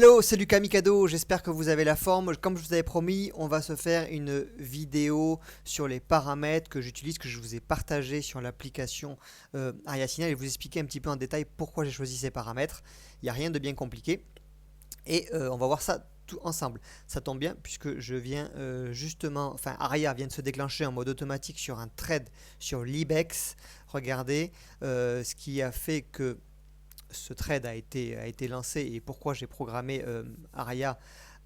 Hello, c'est Lucas Mikado, j'espère que vous avez la forme. Comme je vous avais promis, on va se faire une vidéo sur les paramètres que j'utilise, que je vous ai partagé sur l'application Aria Signal et vous expliquer un petit peu en détail pourquoi j'ai choisi ces paramètres. Il n'y a rien de bien compliqué et on va voir ça tout ensemble. Ça tombe bien puisque je viens Aria vient de se déclencher en mode automatique sur un thread sur l'Ibex. Regardez ce qui a fait que ce trade a été lancé et pourquoi j'ai programmé Aria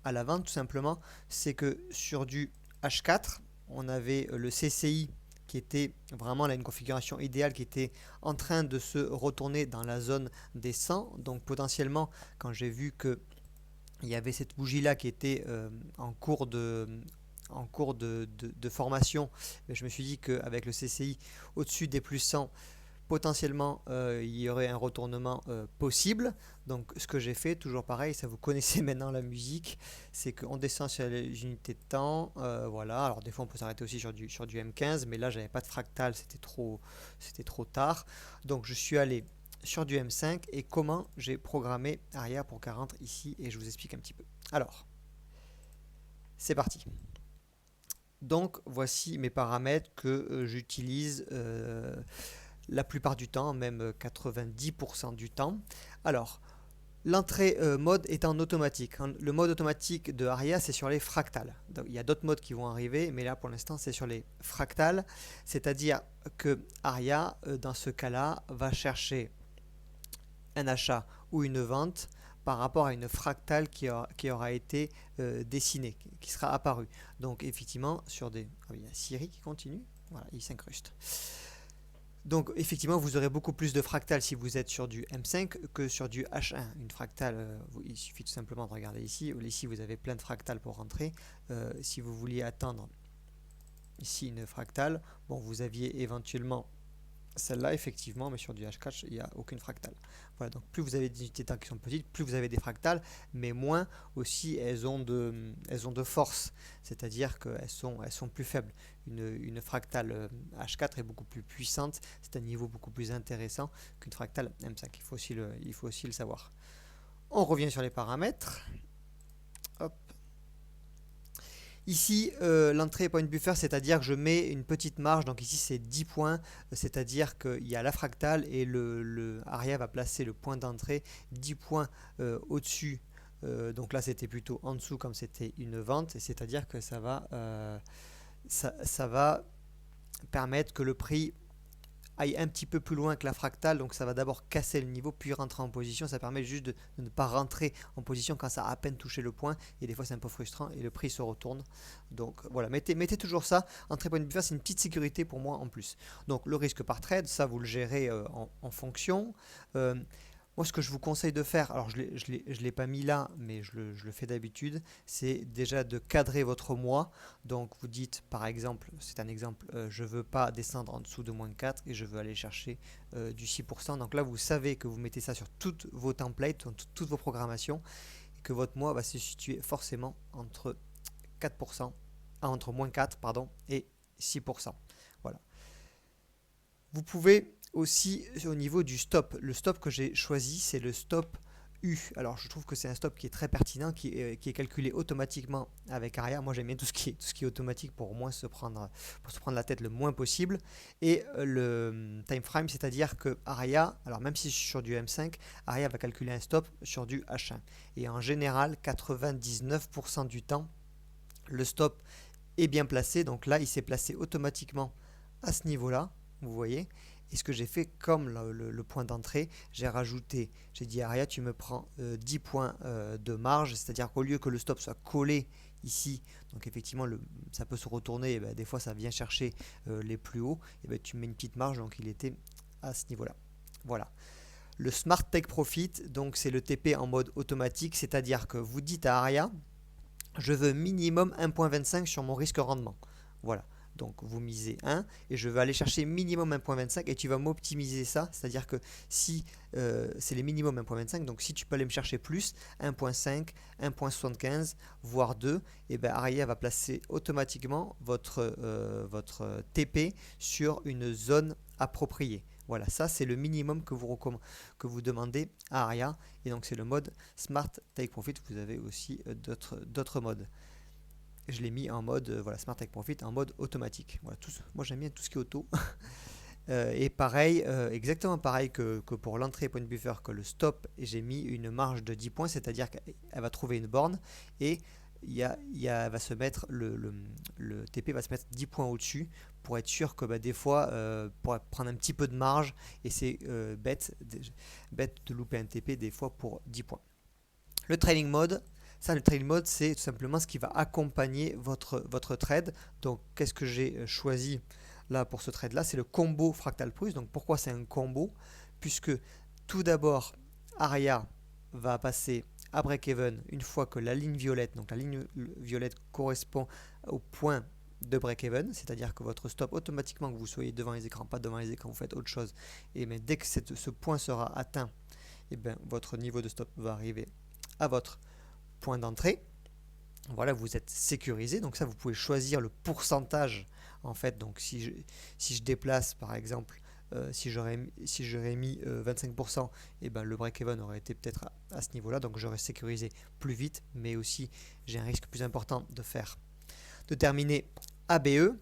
à la vente tout simplement, c'est que sur du H4, on avait le CCI qui était vraiment là une configuration idéale qui était en train de se retourner dans la zone des 100. Donc potentiellement, quand j'ai vu que il y avait cette bougie là qui était en cours de formation, je me suis dit qu'avec le CCI au-dessus des plus 100, potentiellement il y aurait un retournement possible. Donc ce que j'ai fait, toujours pareil, ça vous connaissez maintenant la musique, c'est qu'on descend sur les unités de temps, voilà. Alors des fois on peut s'arrêter aussi sur du M15, mais là j'avais pas de fractal, c'était trop tard. Donc je suis allé sur du M5 et comment j'ai programmé Aria pour 40 ici et je vous explique un petit peu. Alors, c'est parti. Donc voici mes paramètres que j'utilise la plupart du temps, même 90% du temps. Alors, l'entrée mode est en automatique. Le mode automatique de Aria, c'est sur les fractales. Donc, il y a d'autres modes qui vont arriver, mais là pour l'instant c'est sur les fractales. C'est-à-dire que Aria, dans ce cas-là, va chercher un achat ou une vente par rapport à une fractale qui aura été dessinée, qui sera apparue. Donc effectivement, sur des... Ah oui, il y a Siri qui continue. Voilà, il s'incruste. Donc effectivement, vous aurez beaucoup plus de fractales si vous êtes sur du M5 que sur du H1. Une fractale, il suffit tout simplement de regarder ici. Ici, vous avez plein de fractales pour rentrer. Si vous vouliez attendre ici une fractale, bon, vous aviez éventuellement celle-là, effectivement, mais sur du H4, il n'y a aucune fractale. Voilà, donc plus vous avez des unités de temps qui sont petites, plus vous avez des fractales, mais moins aussi elles ont de force, c'est-à-dire qu'elles sont plus faibles. Une fractale H4 est beaucoup plus puissante, c'est un niveau beaucoup plus intéressant qu'une fractale M5. Il faut aussi le savoir. On revient sur les paramètres. Hop. Ici, l'entrée point buffer, c'est-à-dire que je mets une petite marge, donc ici c'est 10 points, c'est-à-dire qu'il y a la fractale et le Aria va placer le point d'entrée 10 points au-dessus. Donc là c'était plutôt en dessous comme c'était une vente, c'est-à-dire que ça va permettre que le prix aille un petit peu plus loin que la fractale, donc ça va d'abord casser le niveau puis rentrer en position. Ça permet juste de ne pas rentrer en position quand ça a à peine touché le point, et des fois c'est un peu frustrant et le prix se retourne. Donc voilà, mettez toujours ça. Entrée point de buffer, c'est une petite sécurité pour moi en plus. Donc le risque par trade, ça vous le gérez en fonction. Moi, ce que je vous conseille de faire, alors je ne l'ai pas mis là, mais je le fais d'habitude, c'est déjà de cadrer votre mois. Donc, vous dites, par exemple, c'est un exemple, je ne veux pas descendre en dessous de moins 4 et je veux aller chercher du 6%. Donc là, vous savez que vous mettez ça sur toutes vos templates, toutes vos programmations, et que votre mois va se situer forcément entre 4%, entre moins 4 pardon, et 6%. Voilà. Vous pouvez aussi au niveau du stop. Le stop que j'ai choisi, c'est le stop U. Alors je trouve que c'est un stop qui est très pertinent, qui est calculé automatiquement avec Aria. Moi j'aime bien tout ce qui est automatique pour au moins se prendre la tête le moins possible. Et le time frame, c'est-à-dire que Aria, alors même si je suis sur du M5, Aria va calculer un stop sur du H1. Et en général, 99% du temps, le stop est bien placé. Donc là, il s'est placé automatiquement à ce niveau-là. Vous voyez, et ce que j'ai fait comme le point d'entrée, j'ai dit Aria, tu me prends 10 points de marge, c'est-à-dire qu'au lieu que le stop soit collé ici, donc effectivement ça peut se retourner, et ben, des fois ça vient chercher les plus hauts, et ben, tu mets une petite marge, donc il était à ce niveau-là. Voilà. Le Smart Take Profit, donc c'est le TP en mode automatique, c'est-à-dire que vous dites à Aria, je veux minimum 1.25 sur mon risque rendement. Voilà. Donc vous misez 1 et je vais aller chercher minimum 1.25 et tu vas m'optimiser ça. C'est-à-dire que si c'est les minimum 1.25, donc si tu peux aller me chercher plus, 1.5, 1.75, voire 2, et bien Aria va placer automatiquement votre TP sur une zone appropriée. Voilà, ça c'est le minimum que vous demandez à Aria. Et donc c'est le mode Smart Take Profit. Vous avez aussi d'autres modes. Je l'ai mis en mode voilà, Smart Take Profit en mode automatique. Voilà, moi j'aime bien tout ce qui est auto. Et pareil, exactement pareil que pour l'entrée point buffer, que le stop, j'ai mis une marge de 10 points, c'est-à-dire qu'elle va trouver une borne et elle va se mettre, le TP va se mettre 10 points au-dessus pour être sûr que des fois, pour prendre un petit peu de marge, et c'est bête de louper un TP des fois pour 10 points. Le trailing mode, le trailing mode, c'est tout simplement ce qui va accompagner votre trade. Donc, qu'est-ce que j'ai choisi là pour ce trade là? C'est le combo Fractal Pulse. Donc, pourquoi c'est un combo? Puisque tout d'abord, Aria va passer à break-even une fois que la ligne violette, donc la ligne violette correspond au point de break-even, c'est-à-dire que votre stop, automatiquement que vous soyez devant les écrans, pas devant les écrans, vous faites autre chose. Et mais dès que ce point sera atteint, et bien, votre niveau de stop va arriver à votre point d'entrée. Voilà, vous êtes sécurisé. Donc ça, vous pouvez choisir le pourcentage. En fait, donc si je déplace, par exemple, si j'aurais mis 25%, et ben le break-even aurait été peut-être à ce niveau-là. Donc j'aurais sécurisé plus vite, mais aussi j'ai un risque plus important de terminer ABE.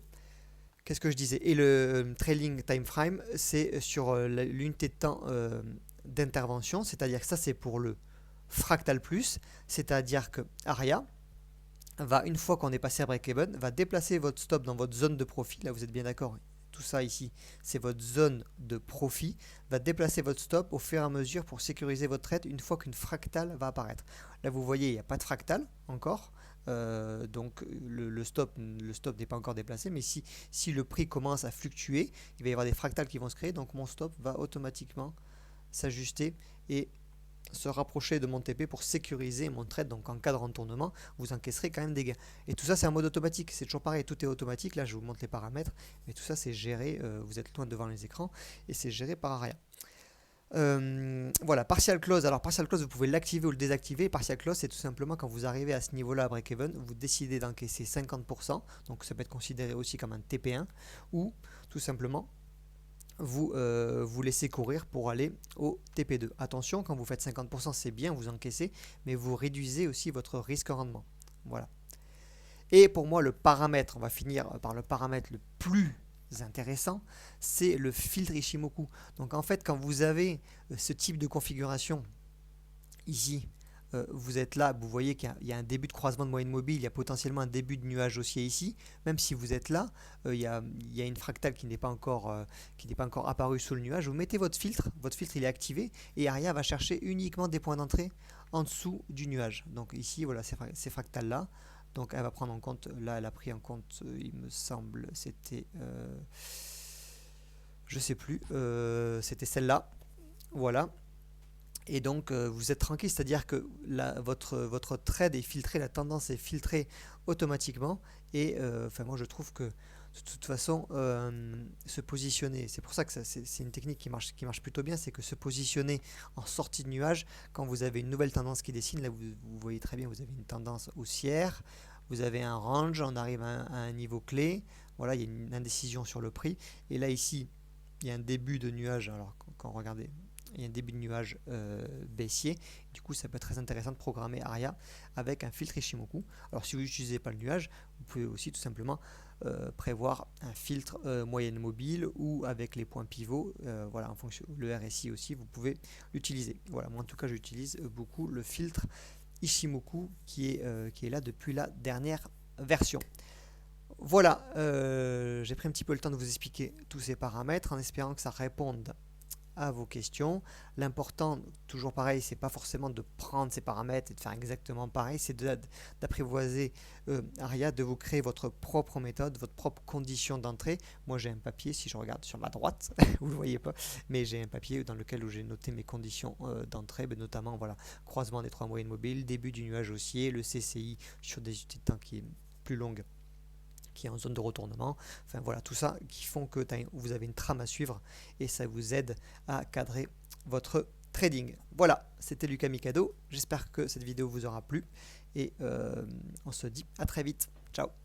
Qu'est-ce que je disais? Et le trailing time frame, c'est sur l'unité de temps d'intervention, c'est-à-dire que ça, c'est pour le Fractal Plus, c'est-à-dire que Aria va, une fois qu'on est passé à break-even, va déplacer votre stop dans votre zone de profit. Là, vous êtes bien d'accord, tout ça ici, c'est votre zone de profit, va déplacer votre stop au fur et à mesure pour sécuriser votre trade une fois qu'une fractale va apparaître. Là, vous voyez, il n'y a pas de fractale encore. Donc le stop n'est pas encore déplacé, mais si le prix commence à fluctuer, il va y avoir des fractales qui vont se créer, donc mon stop va automatiquement s'ajuster et se rapprocher de mon TP pour sécuriser mon trade. Donc en cas de retournement, vous encaisserez quand même des gains. Et tout ça, c'est en mode automatique. C'est toujours pareil, tout est automatique. Là, je vous montre les paramètres, mais tout ça, c'est géré. Vous êtes loin devant les écrans et c'est géré par Aria. Voilà, partial close. Alors partial close, vous pouvez l'activer ou le désactiver. Partial close, c'est tout simplement quand vous arrivez à ce niveau-là à break-even, vous décidez d'encaisser 50%. Donc ça peut être considéré aussi comme un TP1 ou tout simplement vous laissez courir pour aller au TP2. Attention, quand vous faites 50%, c'est bien, vous encaissez, mais vous réduisez aussi votre risque rendement. Voilà. Et pour moi, le paramètre, on va finir par le paramètre le plus intéressant, c'est le filtre Ishimoku. Donc en fait, quand vous avez ce type de configuration ici, vous êtes là, vous voyez qu'il y a un début de croisement de moyenne mobile, il y a potentiellement un début de nuage haussier ici. Même si vous êtes là, il y a une fractale qui n'est pas encore apparue sous le nuage. Vous mettez votre filtre il est activé et Aria va chercher uniquement des points d'entrée en dessous du nuage. Donc ici, voilà, ces fractales là. Donc elle va prendre en compte, là elle a pris en compte, il me semble, c'était, je sais plus, c'était celle-là. Voilà. Et donc vous êtes tranquille, c'est-à-dire que votre trade est filtré, la tendance est filtrée automatiquement. Et moi je trouve que de toute façon se positionner, c'est pour ça que c'est une technique qui marche plutôt bien, c'est que se positionner en sortie de nuage, quand vous avez une nouvelle tendance qui dessine, là vous voyez très bien, vous avez une tendance haussière, vous avez un range, on arrive à un niveau clé, voilà, il y a une indécision sur le prix, et là ici il y a un début de nuage, alors quand regardez, il y a un début de nuage baissier. Du coup, ça peut être très intéressant de programmer Aria avec un filtre Ishimoku. Alors, si vous n'utilisez pas le nuage, vous pouvez aussi tout simplement prévoir un filtre moyenne mobile ou avec les points pivots. Voilà, en fonction le RSI aussi, vous pouvez l'utiliser. Voilà, moi en tout cas, j'utilise beaucoup le filtre Ishimoku qui est là depuis la dernière version. Voilà, j'ai pris un petit peu le temps de vous expliquer tous ces paramètres en espérant que ça réponde à vos questions. L'important, toujours pareil, c'est pas forcément de prendre ces paramètres et de faire exactement pareil, c'est d'apprivoiser Aria, de vous créer votre propre méthode, votre propre condition d'entrée. Moi j'ai un papier, si je regarde sur ma droite, vous le voyez pas, mais j'ai un papier dans lequel j'ai noté mes conditions d'entrée, notamment voilà, croisement des trois moyennes mobiles, début du nuage haussier, le CCI sur des unités de temps qui est plus longue qui est en zone de retournement. Enfin voilà, tout ça qui font que vous avez une trame à suivre et ça vous aide à cadrer votre trading. Voilà, c'était Lucas Mikado. J'espère que cette vidéo vous aura plu et on se dit à très vite. Ciao.